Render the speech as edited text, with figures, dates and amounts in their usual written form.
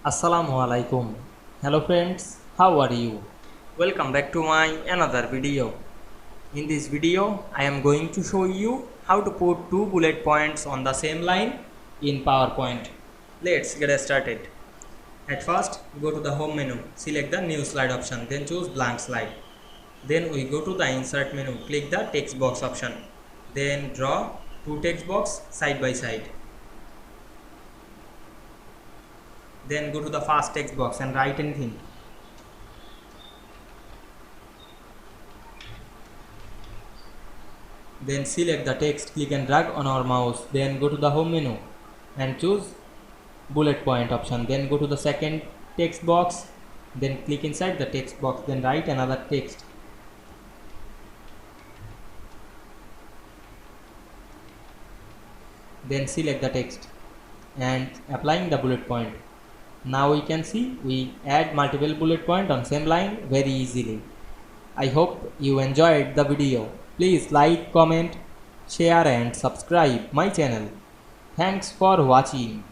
Assalamu Walaikum. Hello friends, how are you? Welcome back to my another video. In this video, I am going to show you how to put two bullet points on the same line in PowerPoint. Let's get started. At first, go to the home menu, select the new slide option, then choose blank slide. Then we go to the insert menu, click the text box option. Then draw two text box side by side. Then go to the fast text box and write anything. Then select the text, click and drag on our mouse. Then go to the home menu and choose bullet point option. Then go to the second text box. Then click inside the text box. Then write another text. Then select the text and applying the bullet point. Now we can see we add multiple bullet point on same line very easily. I hope you enjoyed the video. Please like, comment, share and subscribe my channel. Thanks for watching.